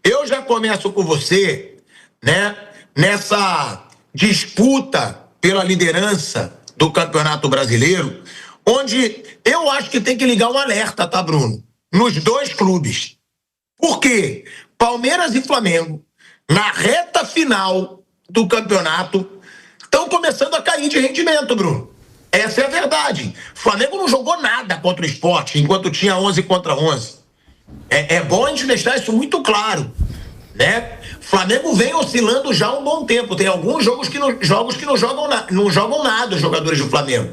eu já começo com você, né, nessa disputa pela liderança do Campeonato Brasileiro, onde eu acho que tem que ligar um alerta, tá, Bruno? Nos dois clubes. Por quê? Palmeiras e Flamengo, na reta final do campeonato, estão começando a cair de rendimento, Bruno. Essa é a verdade. O Flamengo não jogou nada contra o Sport, enquanto tinha 11 contra 11. É bom a gente deixar isso muito claro, né? O Flamengo vem oscilando já há um bom tempo. Tem alguns jogos que não jogam nada os jogadores do Flamengo.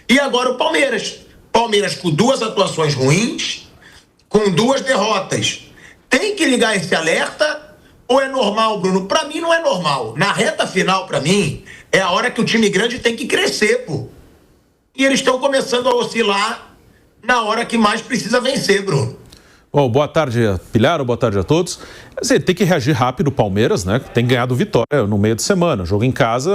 E agora o Palmeiras. Palmeiras com 2 atuações ruins, com 2 derrotas. Tem que ligar esse alerta ou é normal, Bruno? Pra mim não é normal. Na reta final, pra mim, é a hora que o time grande tem que crescer, pô. E eles estão começando a oscilar na hora que mais precisa vencer, Bruno. Bom, boa tarde, Pilharo, boa tarde a todos. Tem que reagir rápido o Palmeiras, né? Tem ganhado Vitória no meio de semana. Joga em casa,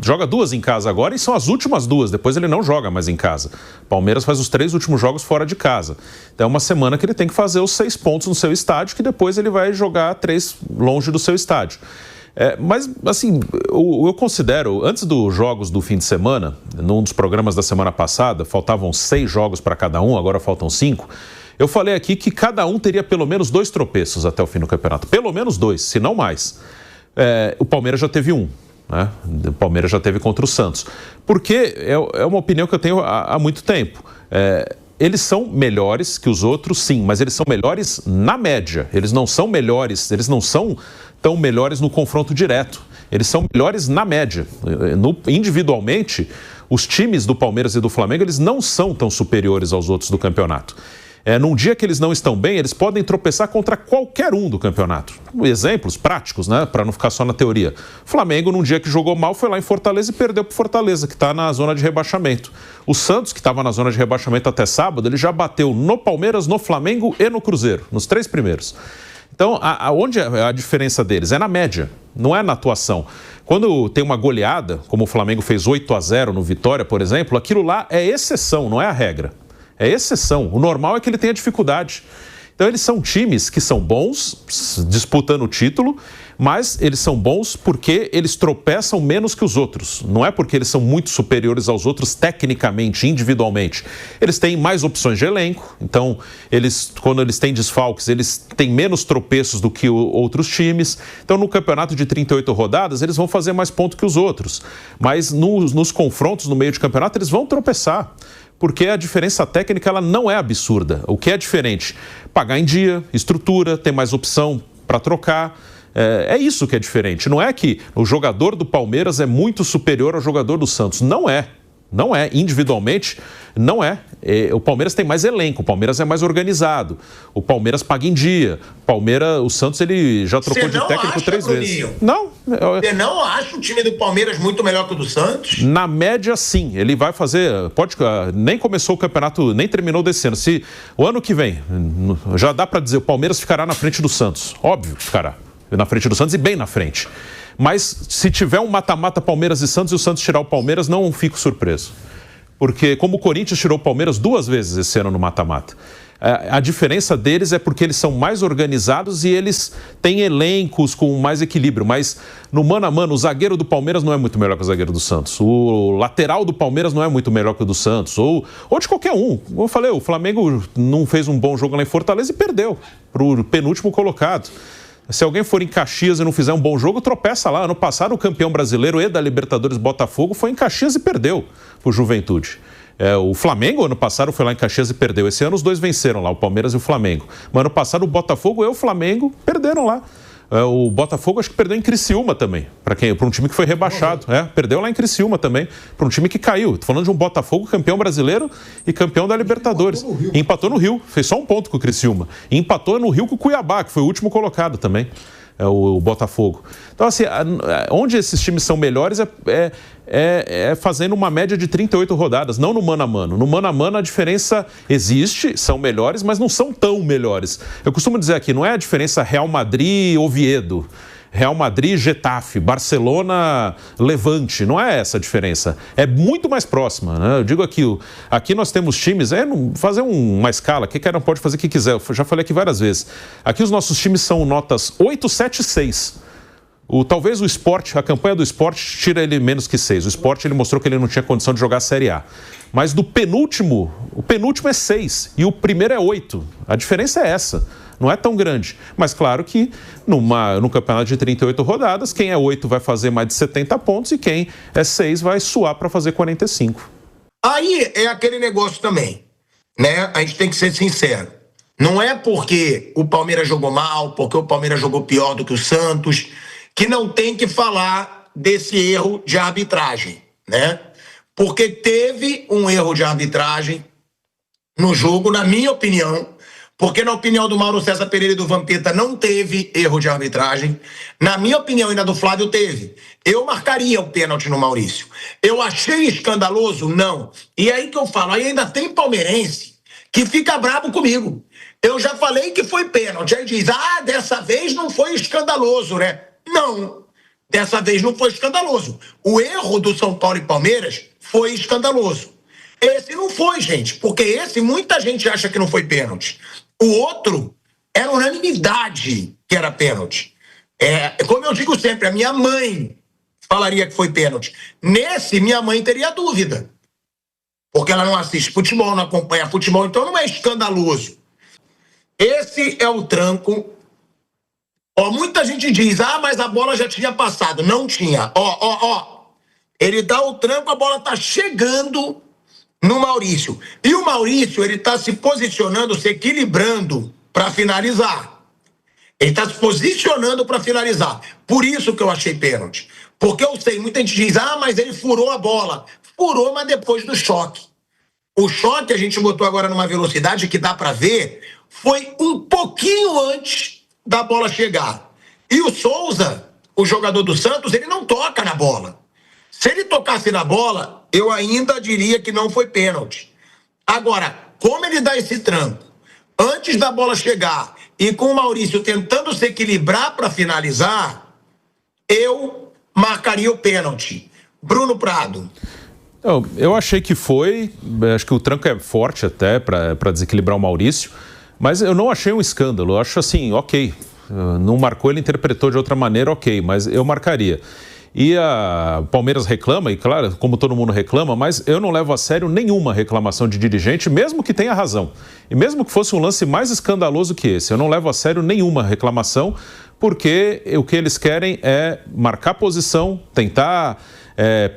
joga 2 em casa agora e são as últimas 2. Depois ele não joga mais em casa. Palmeiras faz os 3 últimos jogos fora de casa. Então é uma semana que ele tem que fazer os 6 pontos no seu estádio, que depois ele vai jogar 3 longe do seu estádio. Mas, assim, eu considero, antes dos jogos do fim de semana, num dos programas da semana passada, faltavam 6 jogos para cada um, agora faltam 5. Eu falei aqui que cada um teria pelo menos 2 tropeços até o fim do campeonato. Pelo menos 2, se não mais. O Palmeiras já teve 1, né? O Palmeiras já teve contra o Santos. Porque é uma opinião que eu tenho há muito tempo. Eles são melhores que os outros, sim, mas eles são melhores na média. Eles não são melhores, eles não são tão melhores no confronto direto. Eles são melhores na média. Individualmente, os times do Palmeiras e do Flamengo, eles não são tão superiores aos outros do campeonato. Num dia que eles não estão bem, eles podem tropeçar contra qualquer um do campeonato. Exemplos práticos, né? Para não ficar só na teoria. Flamengo, num dia que jogou mal, foi lá em Fortaleza e perdeu para Fortaleza, que está na zona de rebaixamento. O Santos, que estava na zona de rebaixamento até sábado, ele já bateu no Palmeiras, no Flamengo e no Cruzeiro, nos 3 primeiros. Então, onde é a diferença deles? É na média, não é na atuação. Quando tem uma goleada, como o Flamengo fez 8-0 no Vitória, por exemplo, aquilo lá é exceção, não é a regra. É exceção. O normal é que ele tenha dificuldade. Então, eles são times que são bons, disputando o título, mas eles são bons porque eles tropeçam menos que os outros. Não é porque eles são muito superiores aos outros tecnicamente, individualmente. Eles têm mais opções de elenco, então, quando eles têm desfalques, eles têm menos tropeços do que outros times. Então, no campeonato de 38 rodadas, eles vão fazer mais pontos que os outros. Mas nos confrontos, no meio de campeonato, eles vão tropeçar. Porque a diferença técnica ela não é absurda. O que é diferente? Pagar em dia, estrutura, ter mais opção para trocar. É isso que é diferente. Não é que o jogador do Palmeiras é muito superior ao jogador do Santos. Não é. Não é. Individualmente, não é. O Palmeiras tem mais elenco, o Palmeiras é mais organizado. O Palmeiras paga em dia. O Santos, ele já trocou de técnico 3 vezes. Não. Você não acha o time do Palmeiras muito melhor que o do Santos? Na média, sim. Ele vai fazer... nem começou o campeonato, nem terminou desse ano. Se o ano que vem, já dá para dizer, o Palmeiras ficará na frente do Santos. Óbvio que ficará na frente do Santos e bem na frente. Mas se tiver um mata-mata Palmeiras e Santos e o Santos tirar o Palmeiras, não fico surpreso. Porque como o Corinthians tirou o Palmeiras 2 vezes esse ano no mata-mata. A diferença deles é porque eles são mais organizados e eles têm elencos com mais equilíbrio. Mas no mano a mano, o zagueiro do Palmeiras não é muito melhor que o zagueiro do Santos. O lateral do Palmeiras não é muito melhor que o do Santos. Ou de qualquer um. Como eu falei, o Flamengo não fez um bom jogo lá em Fortaleza e perdeu para o penúltimo colocado. Se alguém for em Caxias e não fizer um bom jogo, tropeça lá. Ano passado, o campeão brasileiro e da Libertadores Botafogo foi em Caxias e perdeu para o Juventude. O Flamengo, ano passado, foi lá em Caxias e perdeu. Esse ano, os 2 venceram lá, o Palmeiras e o Flamengo. Mas ano passado, o Botafogo e o Flamengo perderam lá. O Botafogo acho que perdeu em Criciúma também, para um time que foi rebaixado. Perdeu lá em Criciúma também, para um time que caiu. Estou falando de um Botafogo campeão brasileiro e campeão da Libertadores. Empatou no Rio, fez só 1 ponto com o Criciúma. E empatou no Rio com o Cuiabá, que foi o último colocado também, o Botafogo. Então, assim, onde esses times são melhores é fazendo uma média de 38 rodadas, não no mano a mano. No mano a mano a diferença existe, são melhores, mas não são tão melhores. Eu costumo dizer aqui, não é a diferença Real Madrid-Oviedo. Real Madrid, Getafe, Barcelona, Levante. Não é essa a diferença. É muito mais próxima, né? Eu digo aqui nós temos times, fazer uma escala, que cada um pode fazer o que quiser. Eu já falei aqui várias vezes. Aqui os nossos times são notas 8, 7 e 6. Talvez o Sport, a campanha do Sport tira ele menos que 6. O Sport ele mostrou que ele não tinha condição de jogar a Série A. Mas o penúltimo é 6 e o primeiro é 8. A diferença é essa. Não é tão grande. Mas claro que num campeonato de 38 rodadas, quem é 8 vai fazer mais de 70 pontos e quem é 6 vai suar para fazer 45. Aí é aquele negócio também, né? A gente tem que ser sincero. Não é porque o Palmeiras jogou mal, porque o Palmeiras jogou pior do que o Santos, que não tem que falar desse erro de arbitragem, né? Porque teve um erro de arbitragem no jogo, na minha opinião, porque na opinião do Mauro César Pereira e do Vampeta não teve erro de arbitragem. Na minha opinião e na do Flávio teve. Eu marcaria o pênalti no Maurício. Eu achei escandaloso? Não. E aí que eu falo, aí ainda tem palmeirense que fica bravo comigo. Eu já falei que foi pênalti. Aí diz, dessa vez não foi escandaloso, né? Não, dessa vez não foi escandaloso. O erro do São Paulo e Palmeiras foi escandaloso. Esse não foi, gente, porque esse muita gente acha que não foi pênalti. O outro era unanimidade que era pênalti. Como eu digo sempre, a minha mãe falaria que foi pênalti. Nesse, minha mãe teria dúvida. Porque ela não assiste futebol, não acompanha futebol, então não é escandaloso. Esse é o tranco. Muita gente diz, mas a bola já tinha passado. Não tinha. Ele dá o tranco, a bola tá chegando no Maurício. E o Maurício, ele tá se posicionando, se equilibrando para finalizar. Ele tá se posicionando para finalizar. Por isso que eu achei pênalti. Porque eu sei, muita gente diz, mas ele furou a bola. Furou, mas depois do choque. O choque a gente botou agora numa velocidade que dá para ver, foi um pouquinho antes da bola chegar. E o Souza, o jogador do Santos, ele não toca na bola. Se ele tocasse na bola, eu ainda diria que não foi pênalti. Agora, como ele dá esse tranco antes da bola chegar e com o Maurício tentando se equilibrar para finalizar, eu marcaria o pênalti. Bruno Prado. Eu achei que foi, acho que o tranco é forte até para desequilibrar o Maurício, mas eu não achei um escândalo. Eu acho assim, ok, não marcou, ele interpretou de outra maneira, ok, mas eu marcaria. E a Palmeiras reclama, e claro, como todo mundo reclama, mas eu não levo a sério nenhuma reclamação de dirigente, mesmo que tenha razão. E mesmo que fosse um lance mais escandaloso que esse, eu não levo a sério nenhuma reclamação, porque o que eles querem é marcar posição, tentar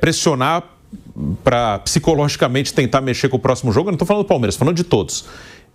pressionar para psicologicamente tentar mexer com o próximo jogo. Eu não estou falando do Palmeiras, estou falando de todos.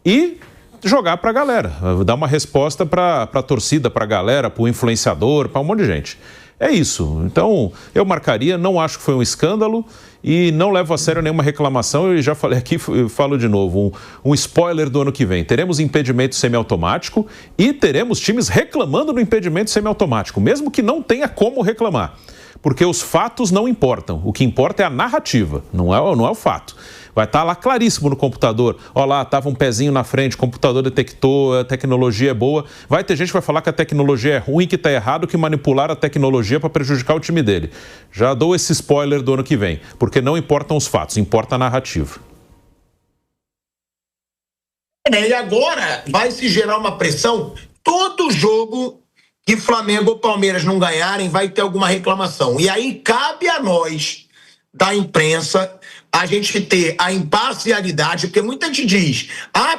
E jogar para a galera, dar uma resposta para a torcida, para a galera, para o influenciador, para um monte de gente. É isso. Então, eu marcaria, não acho que foi um escândalo e não levo a sério nenhuma reclamação. Eu já falei aqui, eu falo de novo, um spoiler do ano que vem. Teremos impedimento semiautomático e teremos times reclamando do impedimento semiautomático, mesmo que não tenha como reclamar. Porque os fatos não importam. O que importa é a narrativa, não é o fato. Vai estar lá claríssimo no computador. Olha lá, estava um pezinho na frente, o computador detectou, a tecnologia é boa. Vai ter gente que vai falar que a tecnologia é ruim, que está errado, que manipularam a tecnologia para prejudicar o time dele. Já dou esse spoiler do ano que vem, porque não importam os fatos, importa a narrativa. E agora vai se gerar uma pressão. Todo jogo que Flamengo ou Palmeiras não ganharem vai ter alguma reclamação. E aí cabe a nós, da imprensa, a gente ter a imparcialidade, porque muita gente diz,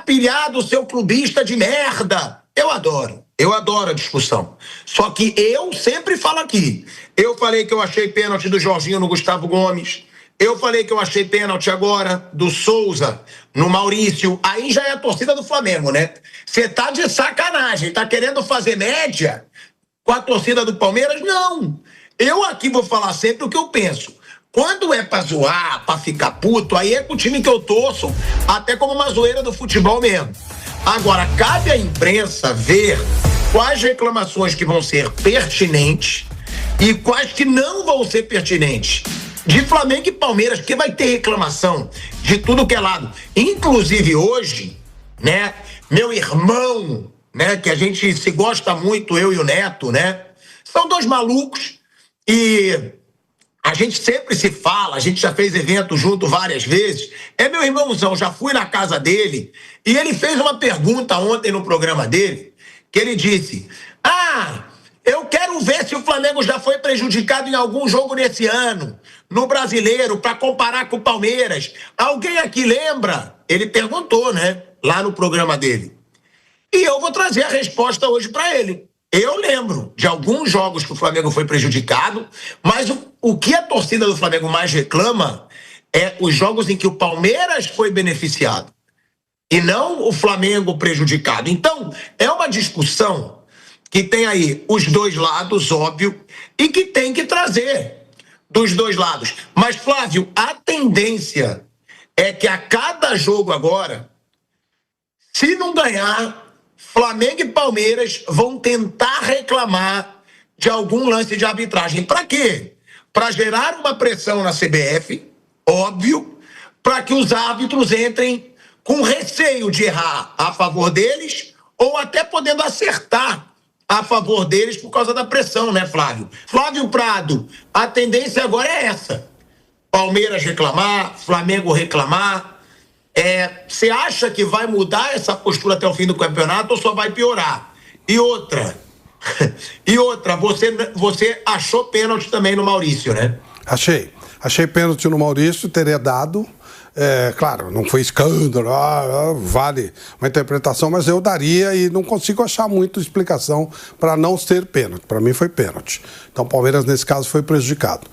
pilhado o seu clubista de merda. Eu adoro a discussão. Só que eu sempre falo aqui, eu falei que eu achei pênalti do Jorginho no Gustavo Gomes, eu falei que eu achei pênalti agora do Souza no Maurício, aí já é a torcida do Flamengo, né? Você tá de sacanagem, tá querendo fazer média com a torcida do Palmeiras? Não. Eu aqui vou falar sempre o que eu penso. Quando é pra zoar, pra ficar puto, aí é com o time que eu torço, até como uma zoeira do futebol mesmo. Agora, cabe à imprensa ver quais reclamações que vão ser pertinentes e quais que não vão ser pertinentes. De Flamengo e Palmeiras, porque vai ter reclamação de tudo que é lado. Inclusive hoje, né, meu irmão, né, que a gente se gosta muito, eu e o Neto, né, São dois malucos e a gente sempre se fala, a gente já fez evento junto várias vezes. É meu irmãozão, já fui na casa dele e ele fez uma pergunta ontem no programa dele, que ele disse: eu quero ver se o Flamengo já foi prejudicado em algum jogo nesse ano, no Brasileiro, para comparar com o Palmeiras. Alguém aqui lembra? Ele perguntou, né? Lá no programa dele. E eu vou trazer a resposta hoje para ele. Eu lembro de alguns jogos que o Flamengo foi prejudicado, mas o que a torcida do Flamengo mais reclama é os jogos em que o Palmeiras foi beneficiado e não o Flamengo prejudicado. Então, é uma discussão que tem aí os dois lados, óbvio, e que tem que trazer dos dois lados. Mas, Flávio, a tendência é que a cada jogo agora, se não ganhar, Flamengo e Palmeiras vão tentar reclamar de algum lance de arbitragem. Para quê? Para gerar uma pressão na CBF, óbvio, para que os árbitros entrem com receio de errar a favor deles ou até podendo acertar a favor deles por causa da pressão, né, Flávio? Flávio Prado, a tendência agora é essa. Palmeiras reclamar, Flamengo reclamar. Você acha que vai mudar essa postura até o fim do campeonato ou só vai piorar? E outra, você achou pênalti também no Maurício, né? Achei pênalti no Maurício, teria dado. Claro, não foi escândalo, vale uma interpretação, mas eu daria e não consigo achar muita explicação para não ser pênalti. Para mim foi pênalti. Então o Palmeiras, nesse caso, foi prejudicado.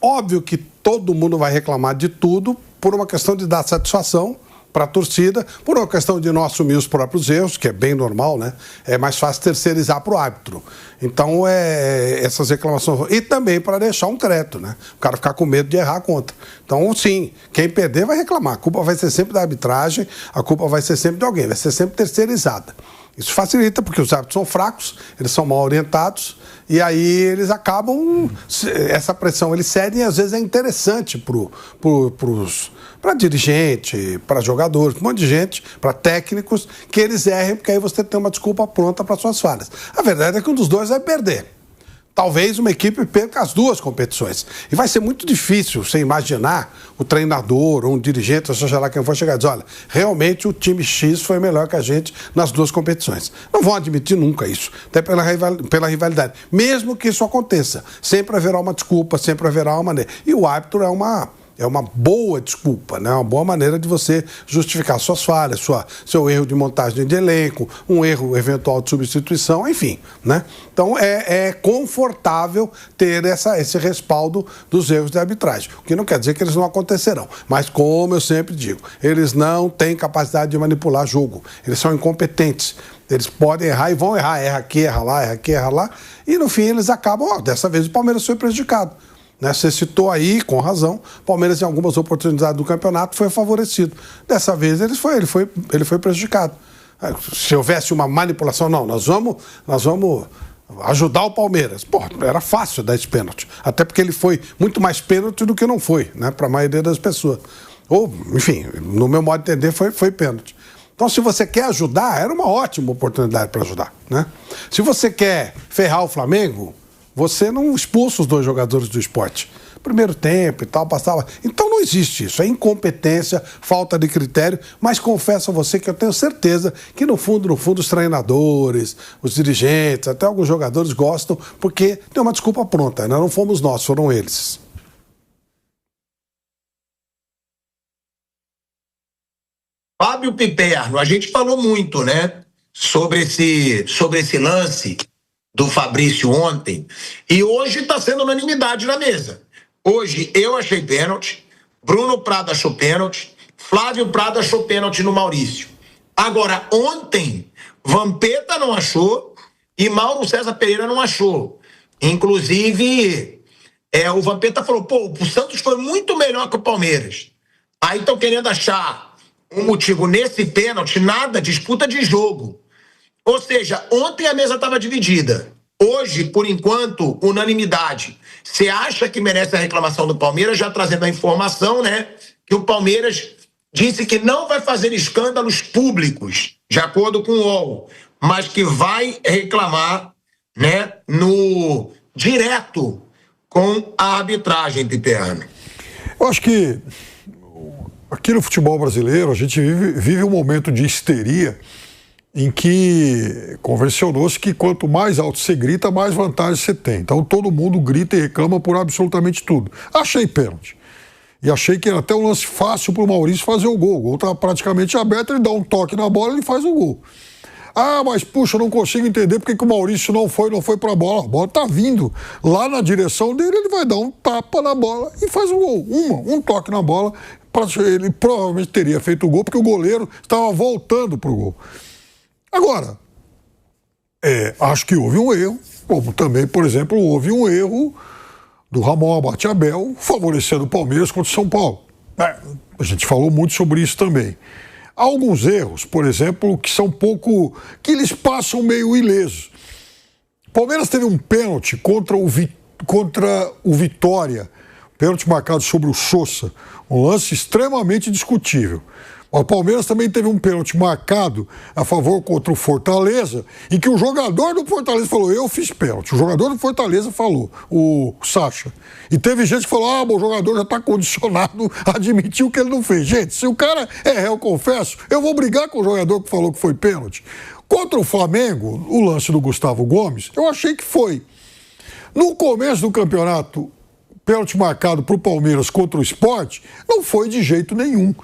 Óbvio que todo mundo vai reclamar de tudo por uma questão de dar satisfação para a torcida, por uma questão de não assumir os próprios erros, que é bem normal, né? É mais fácil terceirizar para o árbitro. Então, essas reclamações... E também para deixar um crédito, né? O cara ficar com medo de errar contra. Então, sim, quem perder vai reclamar. A culpa vai ser sempre da arbitragem, a culpa vai ser sempre de alguém, vai ser sempre terceirizada. Isso facilita, porque os árbitros são fracos, eles são mal orientados, e aí eles acabam... Essa pressão eles cedem e às vezes é interessante para dirigente, para jogadores, um monte de gente, para técnicos, que eles errem, porque aí você tem uma desculpa pronta para suas falhas. A verdade é que um dos dois vai perder. Talvez uma equipe perca as duas competições. E vai ser muito difícil você imaginar o treinador ou um dirigente, ou seja lá quem for, chegar e dizer: olha, realmente o time X foi melhor que a gente nas duas competições. Não vão admitir nunca isso, até pela rivalidade. Mesmo que isso aconteça, sempre haverá uma desculpa, sempre haverá uma maneira. E o árbitro é uma boa desculpa, né? Uma boa maneira de você justificar suas falhas, seu erro de montagem de elenco, um erro eventual de substituição, enfim, né? Então é confortável ter esse respaldo dos erros de arbitragem, o que não quer dizer que eles não acontecerão, mas como eu sempre digo, eles não têm capacidade de manipular jogo, eles são incompetentes. Eles podem errar e vão errar, erra aqui, erra lá, e no fim eles acabam, dessa vez o Palmeiras foi prejudicado. Né? Você citou aí, com razão, o Palmeiras em algumas oportunidades do campeonato foi favorecido. Dessa vez ele foi prejudicado. Se houvesse uma manipulação, não, nós vamos ajudar o Palmeiras. Pô, era fácil dar esse pênalti. Até porque ele foi muito mais pênalti do que não foi, né, para a maioria das pessoas. Ou, enfim, no meu modo de entender, foi pênalti. Então, se você quer ajudar, era uma ótima oportunidade para ajudar, né? Se você quer ferrar o Flamengo, você não expulsa os dois jogadores do Sport. Primeiro tempo e tal, passava... Então não existe isso, é incompetência, falta de critério, mas confesso a você que eu tenho certeza que no fundo, os treinadores, os dirigentes, até alguns jogadores gostam, porque tem uma desculpa pronta, né? Não fomos nós, foram eles. Fábio Piperno, a gente falou muito, né, sobre esse lance do Fabrício ontem, e hoje está sendo unanimidade na mesa. Hoje eu achei pênalti, Bruno Prado achou pênalti, Flávio Prado achou pênalti no Maurício. Agora, ontem, Vampeta não achou e Mauro César Pereira não achou. Inclusive, o Vampeta falou: pô, o Santos foi muito melhor que o Palmeiras. Aí estão querendo achar um motivo nesse pênalti, nada, disputa de jogo. Ou seja, ontem a mesa estava dividida. Hoje, por enquanto, unanimidade. Você acha que merece a reclamação do Palmeiras, já trazendo a informação, né, que o Palmeiras disse que não vai fazer escândalos públicos, de acordo com o UOL, mas que vai reclamar né, no direto com a arbitragem, Piperno. Eu acho que aqui no futebol brasileiro a gente vive um momento de histeria em que convencionou-se que quanto mais alto você grita, mais vantagem você tem. Então todo mundo grita e reclama por absolutamente tudo. Achei pênalti. E achei que era até um lance fácil para o Maurício fazer o gol. O gol estava praticamente aberto, ele dá um toque na bola e ele faz o gol. Ah, mas puxa, eu não consigo entender porque que o Maurício não foi para a bola. A bola está vindo lá na direção dele, ele vai dar um tapa na bola e faz o gol. Um toque na bola, ele provavelmente teria feito o gol porque o goleiro estava voltando para o gol. Agora, acho que houve um erro, como também, por exemplo, houve um erro do Ramon Abate-Abel favorecendo o Palmeiras contra o São Paulo. A gente falou muito sobre isso também. Há alguns erros, por exemplo, que são que eles passam meio ilesos. O Palmeiras teve um pênalti contra o Vitória, pênalti marcado sobre o Sousa, um lance extremamente discutível. O Palmeiras também teve um pênalti marcado a favor contra o Fortaleza, em que o jogador do Fortaleza falou, eu fiz pênalti. O jogador do Fortaleza falou, o Sacha. E teve gente que falou, o jogador já está condicionado a admitir o que ele não fez. Gente, se o cara é réu, confesso, eu vou brigar com o jogador que falou que foi pênalti. Contra o Flamengo, o lance do Gustavo Gomes, eu achei que foi. No começo do campeonato, pênalti marcado para o Palmeiras contra o Sport, não foi de jeito nenhum.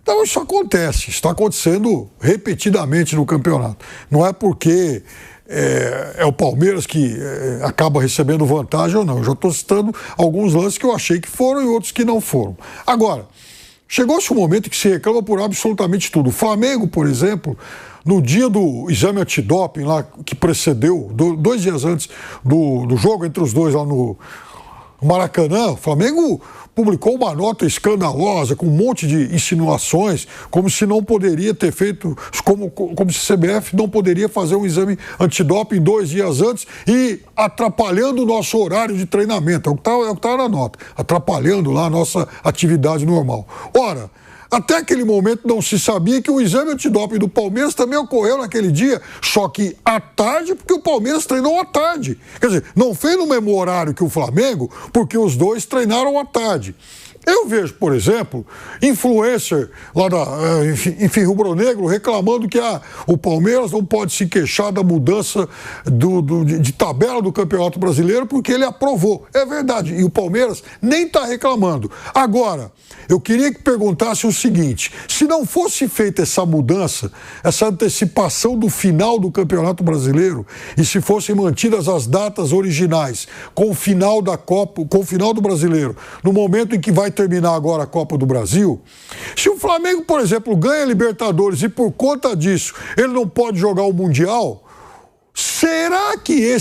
Então isso acontece, está acontecendo repetidamente no campeonato. Não é porque é o Palmeiras que acaba recebendo vantagem ou não. Eu já estou citando alguns lances que eu achei que foram e outros que não foram. Agora, chegou-se um momento que se reclama por absolutamente tudo. O Flamengo, por exemplo, no dia do exame antidoping lá que precedeu, 2 dias antes do jogo entre os dois lá no Maracanã, o Flamengo publicou uma nota escandalosa com um monte de insinuações, como se não poderia ter feito, como se a CBF não poderia fazer um exame antidoping 2 dias antes e atrapalhando o nosso horário de treinamento. É o que está na nota, atrapalhando lá a nossa atividade normal. Ora, até aquele momento não se sabia que o exame antidoping do Palmeiras também ocorreu naquele dia, só que à tarde, porque o Palmeiras treinou à tarde. Quer dizer, não fez no mesmo horário que o Flamengo, porque os dois treinaram à tarde. Eu vejo, por exemplo, influencer lá enfim, rubro-negro, reclamando que o Palmeiras não pode se queixar da mudança de tabela do Campeonato Brasileiro porque ele aprovou. É verdade, e o Palmeiras nem está reclamando. Agora, eu queria que perguntasse o seguinte, se não fosse feita essa mudança, essa antecipação do final do Campeonato Brasileiro, e se fossem mantidas as datas originais com o final da Copa, com o final do Brasileiro, no momento em que vai terminar agora a Copa do Brasil, se o Flamengo, por exemplo, ganha a Libertadores e por conta disso ele não pode jogar o Mundial, será que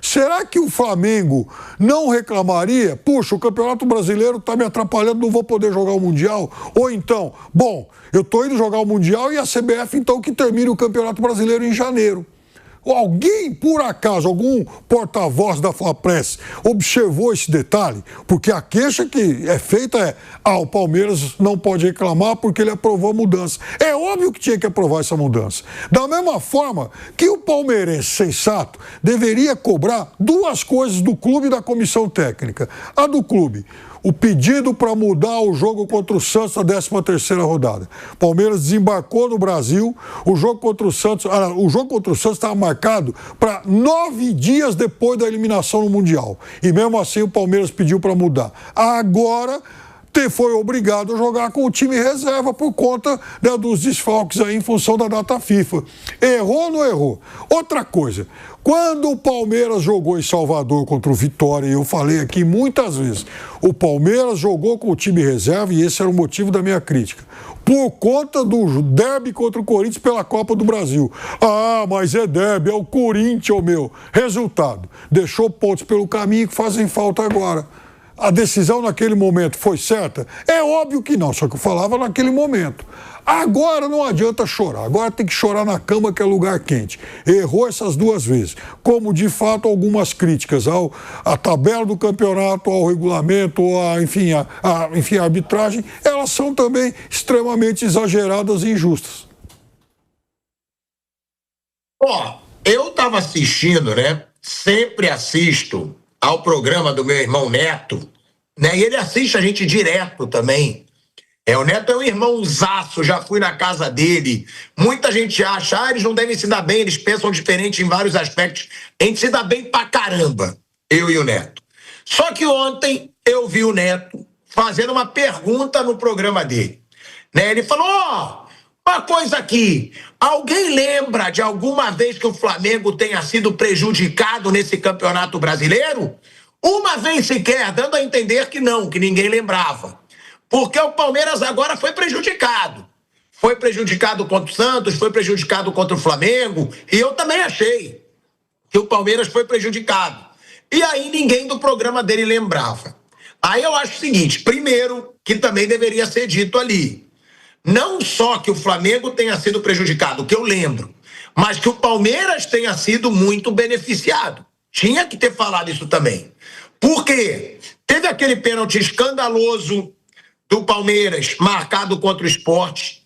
será que o Flamengo não reclamaria? Puxa, o Campeonato Brasileiro está me atrapalhando, não vou poder jogar o Mundial. Ou então, bom, eu estou indo jogar o Mundial e a CBF então que termine o Campeonato Brasileiro em janeiro. Alguém, por acaso, algum porta-voz da Flapress observou esse detalhe? Porque a queixa que é feita o Palmeiras não pode reclamar porque ele aprovou a mudança. É óbvio que tinha que aprovar essa mudança. Da mesma forma que o palmeirense sensato deveria cobrar 2 coisas do clube e da comissão técnica. A do clube, o pedido para mudar o jogo contra o Santos na 13ª rodada. Palmeiras desembarcou no Brasil, o jogo contra o Santos estava marcado para 9 dias depois da eliminação no Mundial. E mesmo assim o Palmeiras pediu para mudar. Agora foi obrigado a jogar com o time reserva por conta dos desfalques aí em função da data FIFA. Errou ou não errou? Outra coisa, quando o Palmeiras jogou em Salvador contra o Vitória, e eu falei aqui muitas vezes, o Palmeiras jogou com o time reserva e esse era o motivo da minha crítica. Por conta do derby contra o Corinthians pela Copa do Brasil. Ah, mas é derby, é o Corinthians, meu. Resultado, deixou pontos pelo caminho que fazem falta agora. A decisão naquele momento foi certa? É óbvio que não, só que eu falava naquele momento. Agora não adianta chorar, agora tem que chorar na cama que é lugar quente. Errou essas 2 vezes, como de fato algumas críticas à tabela do campeonato, ao regulamento, enfim, a arbitragem, elas são também extremamente exageradas e injustas. eu estava assistindo, né? Sempre assisto ao programa do meu irmão Neto, né? E ele assiste a gente direto também. O Neto é um irmãozaço, já fui na casa dele. Muita gente acha, eles não devem se dar bem, eles pensam diferente em vários aspectos. A gente se dá bem pra caramba, eu e o Neto. Só que ontem eu vi o Neto fazendo uma pergunta no programa dele. Né? Ele falou, uma coisa aqui, alguém lembra de alguma vez que o Flamengo tenha sido prejudicado nesse Campeonato Brasileiro? Uma vez sequer, dando a entender que não, que ninguém lembrava. Porque o Palmeiras agora foi prejudicado. Foi prejudicado contra o Santos, foi prejudicado contra o Flamengo, e eu também achei que o Palmeiras foi prejudicado. E aí ninguém do programa dele lembrava. Aí eu acho o seguinte, primeiro, que também deveria ser dito ali, não só que o Flamengo tenha sido prejudicado, que eu lembro, mas que o Palmeiras tenha sido muito beneficiado. Tinha que ter falado isso também. Por quê? Teve aquele pênalti escandaloso do Palmeiras, marcado contra o Sport,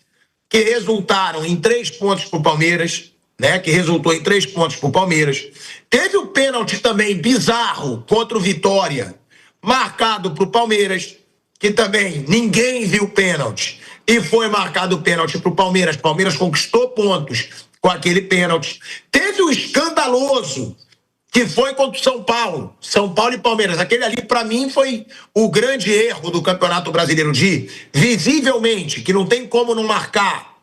que resultaram em 3 pontos para o Palmeiras, né? Que resultou em 3 pontos para o Palmeiras. Teve o pênalti também bizarro contra o Vitória, marcado para o Palmeiras, que também ninguém viu o pênalti. E foi marcado o pênalti para o Palmeiras. O Palmeiras conquistou pontos com aquele pênalti. Teve o escandaloso que foi contra o São Paulo. São Paulo e Palmeiras. Aquele ali, para mim, foi o grande erro do Campeonato Brasileiro, de visivelmente, que não tem como não marcar,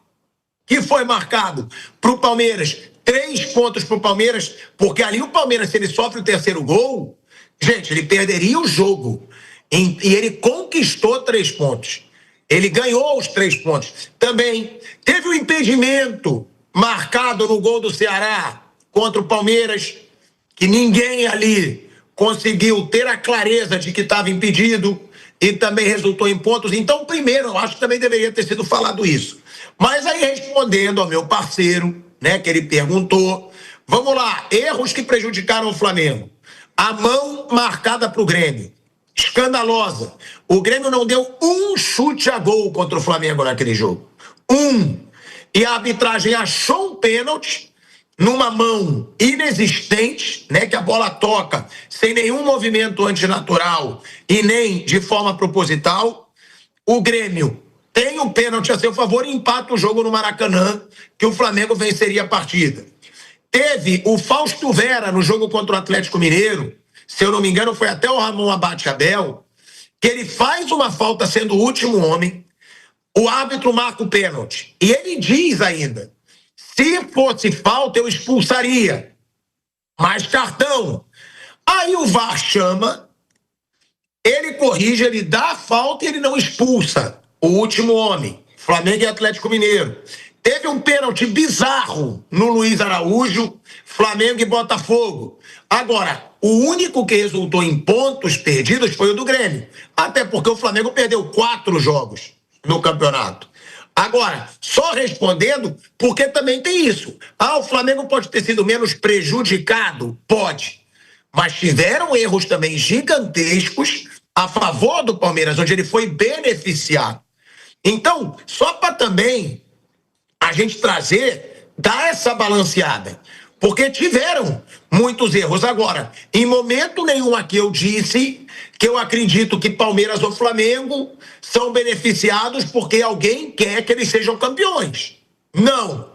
que foi marcado para o Palmeiras, 3 pontos para o Palmeiras, porque ali o Palmeiras, se ele sofre o 3º gol, gente, ele perderia o jogo. E ele conquistou 3 pontos. Ele ganhou os 3 pontos. Também teve o impedimento marcado no gol do Ceará contra o Palmeiras, que ninguém ali conseguiu ter a clareza de que estava impedido e também resultou em pontos. Então, primeiro, eu acho que também deveria ter sido falado isso. Mas aí, respondendo ao meu parceiro, né, que ele perguntou, vamos lá, erros que prejudicaram o Flamengo. A mão marcada para o Grêmio, escandalosa. O Grêmio não deu um chute a gol contra o Flamengo naquele jogo. E a arbitragem achou um pênalti numa mão inexistente, né, que a bola toca sem nenhum movimento antinatural e nem de forma proposital. O Grêmio tem um pênalti a seu favor e empata o jogo no Maracanã, que o Flamengo venceria a partida. Teve o Fausto Vera no jogo contra o Atlético Mineiro, se eu não me engano foi até o Ramon Abate Abel, que ele faz uma falta sendo o último homem, o árbitro marca o pênalti. E ele diz ainda, se fosse falta, eu expulsaria. Mas cartão. Aí o VAR chama, ele corrige, ele dá a falta e ele não expulsa o último homem. Flamengo e Atlético Mineiro. Teve um pênalti bizarro no Luiz Araújo, Flamengo e Botafogo. Agora, o único que resultou em pontos perdidos foi o do Grêmio. Até porque o Flamengo perdeu 4 jogos no campeonato. Agora, só respondendo, porque também tem isso. O Flamengo pode ter sido menos prejudicado? Pode. Mas tiveram erros também gigantescos a favor do Palmeiras, onde ele foi beneficiado. Então, só para também a gente trazer, dar essa balanceada. Porque tiveram muitos erros. Agora, em momento nenhum aqui eu disse que eu acredito que Palmeiras ou Flamengo são beneficiados porque alguém quer que eles sejam campeões. Não.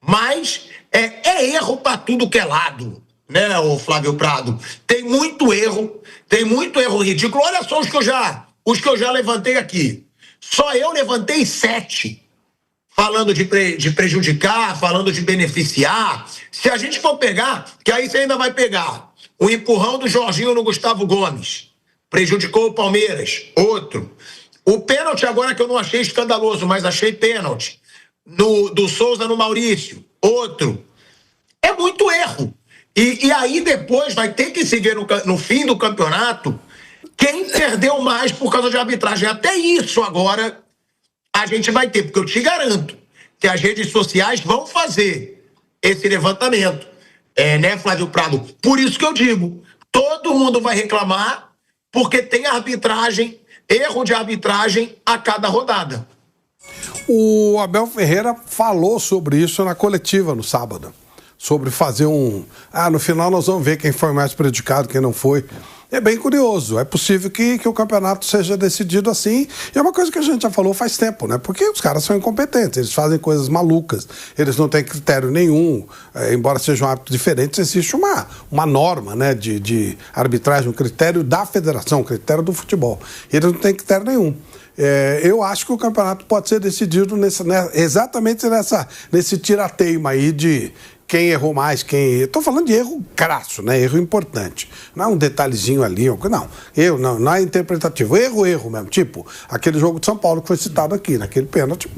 Mas é erro para tudo que é lado, né, o Flávio Prado? Tem muito erro ridículo. Olha só os que eu já levantei aqui. Só eu levantei 7. Falando de prejudicar, falando de beneficiar. Se a gente for pegar, que aí você ainda vai pegar o empurrão do Jorginho no Gustavo Gomes, prejudicou o Palmeiras. Outro. O pênalti agora que eu não achei escandaloso, mas achei pênalti, do Souza no Maurício. Outro. É muito erro. E aí depois vai ter que se ver no fim do campeonato quem perdeu mais por causa de arbitragem. Até isso agora a gente vai ter, porque eu te garanto que as redes sociais vão fazer esse levantamento, né, Flávio Prado? Por isso que eu digo, todo mundo vai reclamar, porque tem arbitragem, erro de arbitragem a cada rodada. O Abel Ferreira falou sobre isso na coletiva no sábado. sobre fazer no final nós vamos ver quem foi mais prejudicado, quem não foi. É bem curioso. É possível que o campeonato seja decidido assim. E é uma coisa que a gente já falou faz tempo, né? Porque os caras são incompetentes, eles fazem coisas malucas, eles não têm critério nenhum. Embora sejam hábitos diferentes, existe uma norma, né, de arbitragem, um critério da federação, um critério do futebol. Eles não têm critério nenhum. Eu acho que o campeonato pode ser decidido exatamente nesse tirateima aí de quem errou mais, Estou falando de erro crasso, né? Erro importante. Não é um detalhezinho ali, não é interpretativo. Erro mesmo. Tipo, aquele jogo de São Paulo que foi citado aqui, naquele pênalti,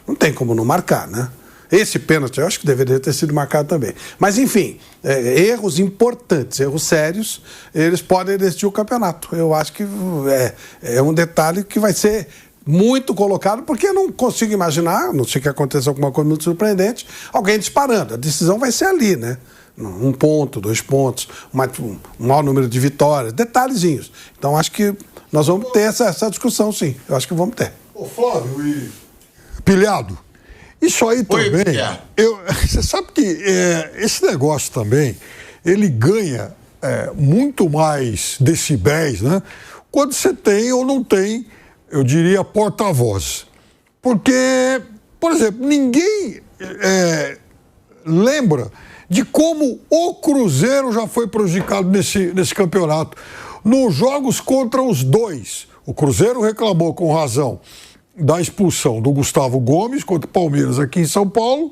não tem como não marcar, né? Esse pênalti eu acho que deveria ter sido marcado também. Mas, enfim, erros importantes, erros sérios, eles podem decidir o campeonato. Eu acho que é um detalhe que vai ser muito colocado, porque eu não consigo imaginar, não sei que aconteça alguma coisa muito surpreendente, alguém disparando. A decisão vai ser ali, né? 1 ponto, 2 pontos, um maior número de vitórias, detalhezinhos. Então, acho que nós vamos ter essa discussão, sim. Eu acho que vamos ter. Ô, Flávio e Pilhado, isso aí também... Você sabe que esse negócio também, ele ganha muito mais decibéis, né? Quando você tem ou não tem, eu diria, porta-voz. Porque, por exemplo, ninguém lembra de como o Cruzeiro já foi prejudicado nesse campeonato. Nos jogos contra os dois, o Cruzeiro reclamou com razão da expulsão do Gustavo Gomes contra o Palmeiras aqui em São Paulo,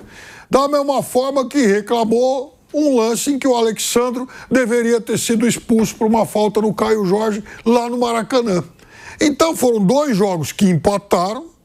da mesma forma que reclamou um lance em que o Alexandro deveria ter sido expulso por uma falta no Caio Jorge lá no Maracanã. Então foram 2 jogos que empataram.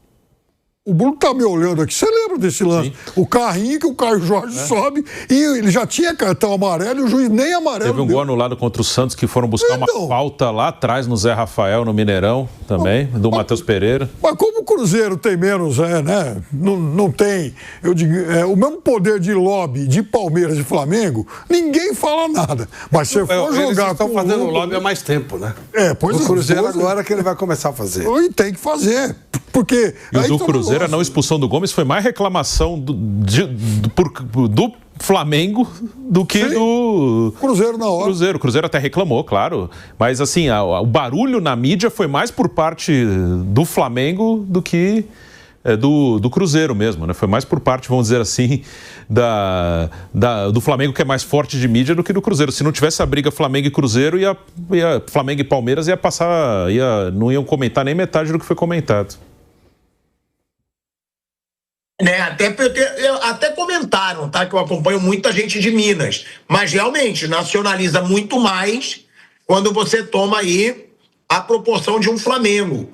O Bruno tá me olhando aqui. Você lembra desse lance? Sim. O carrinho que o Caio Jorge sobe e ele já tinha cartão amarelo e o juiz nem amarelo Teve um gol anulado contra o Santos que foram buscar uma falta lá atrás no Zé Rafael, no Mineirão também, do Matheus Pereira. Mas como o Cruzeiro tem menos, né? Não tem, eu digo, o mesmo poder de lobby de Palmeiras e Flamengo, ninguém fala nada. Mas se for jogar... Eles estão fazendo lobby há mais tempo, né? O Cruzeiro agora que ele vai começar a fazer. E tem que fazer. Porque... E o do Cruzeiro, a não expulsão do Gomes foi mais reclamação do Flamengo do que do Cruzeiro na hora. O Cruzeiro até reclamou, claro. Mas assim, o barulho na mídia foi mais por parte do Flamengo do que do Cruzeiro mesmo, né? Foi mais por parte, vamos dizer assim, do Flamengo, que é mais forte de mídia, do que do Cruzeiro. Se não tivesse a briga Flamengo e Cruzeiro, Flamengo e Palmeiras não iam comentar nem metade do que foi comentado. Até comentaram, tá? Que eu acompanho muita gente de Minas. Mas realmente nacionaliza muito mais quando você toma aí a proporção de um Flamengo.